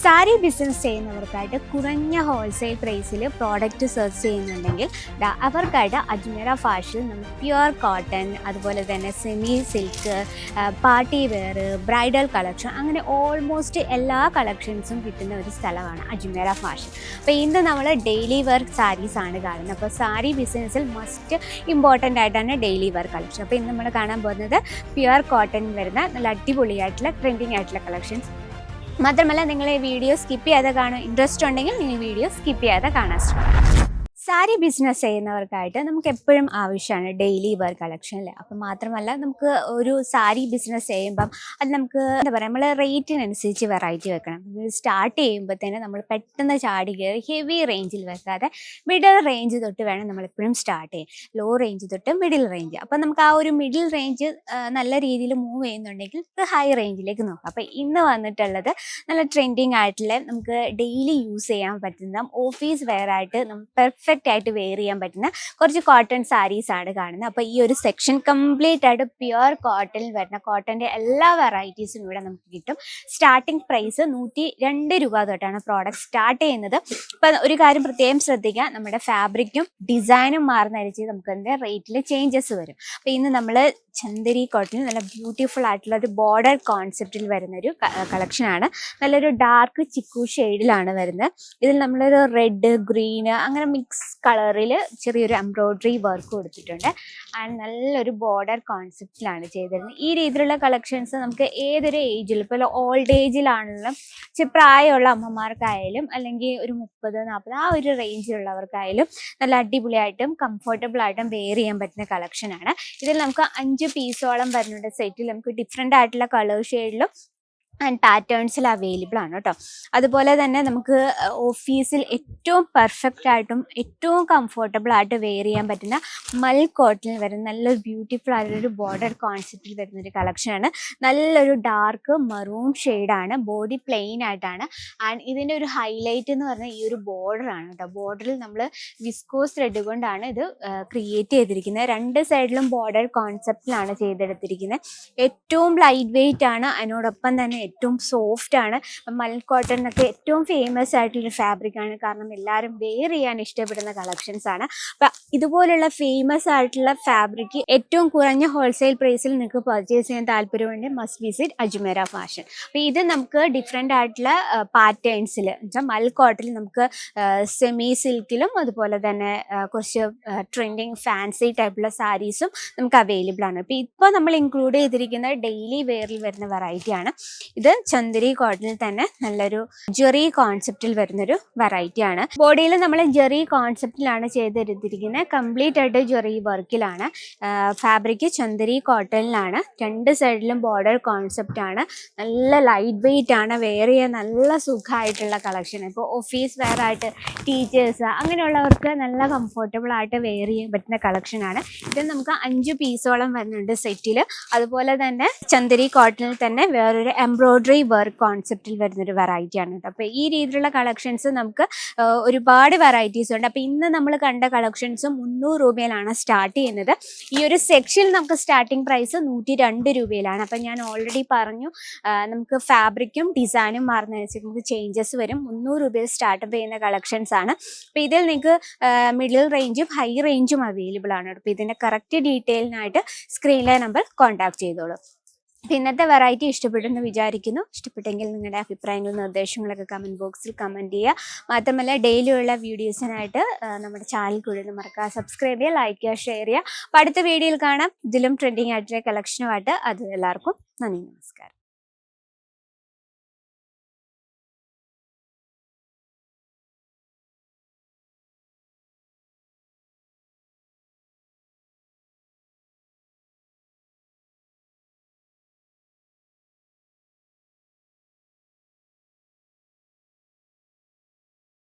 Sari business ചെയ്യുന്നവർക്കായിട്ട് കുറഞ്ഞ wholesale പ്രൈസിൽ product search ചെയ്യുന്നുണ്ടെങ്കിൽ അവർക്കായിട്ട് അജ്മീറ ഫാഷനിൽ നമ്മൾ പ്യുവർ കോട്ടൺ, അതുപോലെ തന്നെ semi silk, party wear, bridal collection, അങ്ങനെ ഓൾമോസ്റ്റ് എല്ലാ കളക്ഷൻസും കിട്ടുന്ന ഒരു സ്ഥലമാണ് അജ്മീറ ഫാഷൻ. അപ്പോൾ ഇന്ന് നമ്മൾ ഡെയിലി വെയർ സാരീസ് ആണ് കാണുന്നത്. അപ്പോൾ സാരി ബിസിനസ്സിൽ മസ്റ്റ് ഇമ്പോർട്ടൻ്റ് ആയിട്ടാണ് ഡെയിലി വെയർ കളക്ഷൻ. അപ്പോൾ ഇന്ന് നമ്മൾ കാണാൻ പോകുന്നത് പ്യുവർ കോട്ടൺ വരുന്ന നല്ല അടിപൊളിയായിട്ടുള്ള ട്രെൻഡിങ് ആയിട്ടുള്ള കളക്ഷൻസ്. മാത്രമല്ല, നിങ്ങൾ ഈ വീഡിയോ സ്കിപ്പ് ചെയ്യാതെ കാണും, ഇൻട്രസ്റ്റ് ഉണ്ടെങ്കിൽ നിങ്ങൾ വീഡിയോ സ്കിപ്പ് ചെയ്യാതെ കാണാൻ ശ്രമിക്കും. സാരി ബിസിനസ് ചെയ്യുന്നവർക്കായിട്ട് നമുക്ക് എപ്പോഴും ആവശ്യമാണ് ഡെയിലി വെയർ കളക്ഷൻ അല്ലേ. അപ്പം മാത്രമല്ല, നമുക്ക് ഒരു സാരി ബിസിനസ് ചെയ്യുമ്പം അത് നമുക്ക് എന്താ പറയുക, നമ്മൾ റേറ്റിനനുസരിച്ച് വെറൈറ്റി വെക്കണം. സ്റ്റാർട്ട് ചെയ്യുമ്പോൾ തന്നെ നമ്മൾ പെട്ടെന്ന് ചാടി കയറി ഹെവി റേഞ്ചിൽ വെക്കാതെ മിഡിൽ റേഞ്ച് തൊട്ട് വേണം നമ്മളെപ്പോഴും സ്റ്റാർട്ട് ചെയ്യാൻ. ലോ റേഞ്ച് തൊട്ട് മിഡിൽ റേഞ്ച്. അപ്പം നമുക്ക് ആ ഒരു മിഡിൽ റേഞ്ച് നല്ല രീതിയിൽ മൂവ് ചെയ്യുന്നുണ്ടെങ്കിൽ ഹൈ റേഞ്ചിലേക്ക് നോക്കാം. അപ്പം ഇന്ന് വന്നിട്ടുള്ളത് നല്ല ട്രെൻഡിങ് ആയിട്ടുള്ള, നമുക്ക് ഡെയിലി യൂസ് ചെയ്യാൻ പറ്റുന്ന, ഓഫീസ് വെയർ ആയിട്ട് നമുക്ക് പെർഫെക്റ്റ് ആയിട്ട് വെയർ ചെയ്യാൻ പറ്റുന്ന കുറച്ച് കോട്ടൺ സാരീസ് ആണ് കാണുന്നത്. അപ്പോൾ ഈ ഒരു സെക്ഷൻ കംപ്ലീറ്റ് ആയിട്ട് പ്യുവർ കോട്ടണിൽ വരുന്ന കോട്ടൻ്റെ എല്ലാ വെറൈറ്റീസും ഇവിടെ നമുക്ക് കിട്ടും. സ്റ്റാർട്ടിംഗ് പ്രൈസ് 102 രൂപ തൊട്ടാണ് പ്രോഡക്റ്റ് സ്റ്റാർട്ട് ചെയ്യുന്നത്. അപ്പം ഒരു കാര്യം പ്രത്യേകം ശ്രദ്ധിക്കുക, നമ്മുടെ ഫാബ്രിക്കും ഡിസൈനും മാറുന്നതനുസരിച്ച് നമുക്ക് അതിൻ്റെ റേറ്റിൽ ചേഞ്ചസ് വരും. അപ്പോൾ ഇന്ന് നമ്മൾ ചന്ദേരി കോട്ടണിൽ നല്ല ബ്യൂട്ടിഫുൾ ആയിട്ടുള്ള ഒരു ബോർഡർ കോൺസെപ്റ്റിൽ വരുന്നൊരു കളക്ഷനാണ്. നല്ലൊരു ഡാർക്ക് ചിക്കു ഷെയ്ഡിലാണ് വരുന്നത്. ഇതിൽ നമ്മളൊരു റെഡ്, ഗ്രീന് അങ്ങനെ മിക്സ് കളറിൽ ചെറിയൊരു എംബ്രോയ്ഡറി വർക്ക് കൊടുത്തിട്ടുണ്ട്. ആൻഡ് നല്ലൊരു ബോർഡർ കോൺസെപ്റ്റിലാണ് ചെയ്തിരുന്നത്. ഈ രീതിയിലുള്ള കളക്ഷൻസ് നമുക്ക് ഏതൊരു ഏജിൽ, ഇപ്പോൾ ഓൾഡ് ഏജിലാണെങ്കിലും പ്രായമുള്ള അമ്മമാർക്കായാലും അല്ലെങ്കിൽ ഒരു 30-40 ആ ഒരു റേഞ്ചിലുള്ളവർക്കായാലും നല്ല അടിപൊളിയായിട്ടും കംഫർട്ടബിൾ ആയിട്ടും വെയർ ചെയ്യാൻ പറ്റുന്ന കളക്ഷനാണ്. ഇതിൽ നമുക്ക് 5 പീസോളം വരുന്നുണ്ട് സെറ്റിൽ. നമുക്ക് ഡിഫറെൻ്റ് ആയിട്ടുള്ള കളർ ഷെയ്ഡിലും ആൻഡ് പാറ്റേൺസിൽ അവൈലബിൾ ആണ് കേട്ടോ. അതുപോലെ തന്നെ നമുക്ക് ഓഫീസിൽ ഏറ്റവും പെർഫെക്റ്റ് ആയിട്ടും ഏറ്റവും കംഫർട്ടബിൾ ആയിട്ട് വെയർ ചെയ്യാൻ പറ്റുന്ന മൽ കോട്ടണിൽ വരുന്ന നല്ലൊരു ബ്യൂട്ടിഫുൾ ആയിട്ടൊരു ബോർഡർ കോൺസെപ്റ്റിൽ വരുന്നൊരു കളക്ഷനാണ്. നല്ലൊരു ഡാർക്ക് മറൂൺ ഷെയ്ഡാണ്, ബോഡി പ്ലെയിൻ ആയിട്ടാണ്. ആൻഡ് ഇതിൻ്റെ ഒരു ഹൈലൈറ്റ് എന്ന് പറഞ്ഞാൽ ഈ ഒരു ബോർഡറാണ് കേട്ടോ. ബോർഡറിൽ നമ്മൾ വിസ്കോസ് ത്രെഡ് കൊണ്ടാണ് ഇത് ക്രിയേറ്റ് ചെയ്തിരിക്കുന്നത്. രണ്ട് സൈഡിലും ബോർഡർ കോൺസെപ്റ്റിലാണ് ചെയ്തെടുത്തിരിക്കുന്നത്. ഏറ്റവും ലൈറ്റ് വെയിറ്റ് ആണ്, അതിനോടൊപ്പം തന്നെ ഏറ്റവും സോഫ്റ്റ് ആണ്. മൽ കോട്ടൺ എന്നൊക്കെ ഏറ്റവും ഫേമസ് ആയിട്ടുള്ളൊരു ഫാബ്രിക് ആണ്, കാരണം എല്ലാവരും വെയർ ചെയ്യാൻ ഇഷ്ടപ്പെടുന്ന കളക്ഷൻസ് ആണ്. അപ്പം ഇതുപോലുള്ള ഫേമസ് ആയിട്ടുള്ള ഫാബ്രിക് ഏറ്റവും കുറഞ്ഞ ഹോൾസെയിൽ പ്രൈസിൽ നിങ്ങൾക്ക് പർച്ചേസ് ചെയ്യാൻ താല്പര്യമുണ്ടെങ്കിൽ മസ്റ്റ് വിസിറ്റ് അജ്മീറ ഫാഷൻ. അപ്പം ഇത് നമുക്ക് ഡിഫറെൻ്റ് ആയിട്ടുള്ള പാറ്റേൺസിൽ വെച്ചാൽ മൽ കോട്ടണിൽ നമുക്ക് സെമി സിൽക്കിലും അതുപോലെ തന്നെ കുറച്ച് ട്രെൻഡിങ് ഫാൻസി ടൈപ്പുള്ള സാരീസും നമുക്ക് അവൈലബിൾ ആണ്. അപ്പം ഇപ്പോൾ നമ്മൾ ഇൻക്ലൂഡ് ചെയ്തിരിക്കുന്ന ഡെയിലി വെയറിൽ വരുന്ന വെറൈറ്റിയാണ്. ഇത് ചന്ദേരി കോട്ടണിൽ തന്നെ നല്ലൊരു ജെറി കോൺസെപ്റ്റിൽ വരുന്നൊരു വെറൈറ്റി ആണ്. ബോഡിയിൽ നമ്മൾ ജെറി കോൺസെപ്റ്റിലാണ് ചെയ്തെടുത്തിരിക്കുന്നത്. കംപ്ലീറ്റ് ആയിട്ട് ജെറി വർക്കിലാണ്. ഫാബ്രിക് ചന്ദേരി കോട്ടണിലാണ്. രണ്ട് സൈഡിലും ബോർഡർ കോൺസെപ്റ്റ് ആണ്. നല്ല ലൈറ്റ് വെയിറ്റ് ആണ്, വെയർ ചെയ്യാൻ നല്ല സുഖമായിട്ടുള്ള കളക്ഷൻ. ഇപ്പോൾ ഓഫീസ് വെയർ ആയിട്ട് ടീച്ചേഴ്സ് അങ്ങനെയുള്ളവർക്ക് നല്ല കംഫർട്ടബിൾ ആയിട്ട് വെയർ ചെയ്യാൻ പറ്റുന്ന കളക്ഷനാണ്. ഇത് നമുക്ക് 5 പീസോളം വരുന്നുണ്ട് സെറ്റിൽ. അതുപോലെ തന്നെ ചന്ദേരി കോട്ടണിൽ തന്നെ വേറൊരു എംബ്രോയ്ഡറി വർക്ക് കോൺസെപ്റ്റിൽ വരുന്നൊരു വെറൈറ്റി ആണ് കേട്ടോ. അപ്പോൾ ഈ രീതിയിലുള്ള കളക്ഷൻസ് നമുക്ക് ഒരുപാട് വെറൈറ്റീസ് ഉണ്ട്. അപ്പോൾ ഇന്ന് നമ്മൾ കണ്ട കളക്ഷൻസ് 300 രൂപയിലാണ് സ്റ്റാർട്ട് ചെയ്യുന്നത്. ഈ ഒരു സെക്ഷനിൽ നമുക്ക് സ്റ്റാർട്ടിംഗ് പ്രൈസ് 102 രൂപയിലാണ്. അപ്പം ഞാൻ ഓൾറെഡി പറഞ്ഞു, നമുക്ക് ഫാബ്രിക്കും ഡിസൈനും മാറുന്നതനുസരിച്ച് നമുക്ക് ചേഞ്ചസ് വരും. 300 രൂപയിൽ സ്റ്റാർട്ടപ്പ് ചെയ്യുന്ന കളക്ഷൻസ് ആണ്. അപ്പോൾ ഇതിൽ നിങ്ങൾക്ക് മിഡിൽ റേഞ്ചും ഹൈ റേഞ്ചും അവൈലബിൾ ആണ്. അപ്പോൾ ഇതിൻ്റെ കറക്റ്റ് ഡീറ്റെയിലിനായിട്ട് സ്ക്രീനിലെ നമ്പർ കോൺടാക്ട് ചെയ്തോളൂ. ഇന്നത്തെ വെറൈറ്റി ഇഷ്ടപ്പെട്ടെന്ന് വിചാരിക്കുന്നു. ഇഷ്ടപ്പെട്ടെങ്കിൽ നിങ്ങളുടെ അഭിപ്രായങ്ങളും നിർദ്ദേശങ്ങളൊക്കെ കമൻറ്റ് ബോക്സിൽ കമൻറ്റ് ചെയ്യുക. മാത്രമല്ല, ഡെയിലിയുള്ള വീഡിയോസിനായിട്ട് നമ്മുടെ ചാനൽ കൂടുതൽ മറക്കാതെ സബ്സ്ക്രൈബ് ചെയ്യുക, ലൈക്ക് ചെയ്യുക, ഷെയർ ചെയ്യുക. അപ്പോൾ അടുത്ത വീഡിയോയിൽ കാണാം ഇതിലും ട്രെൻഡിങ് ആയിട്ടുള്ള കളക്ഷനുമായിട്ട്. അത് എല്ലാവർക്കും നന്ദി, നമസ്കാരം.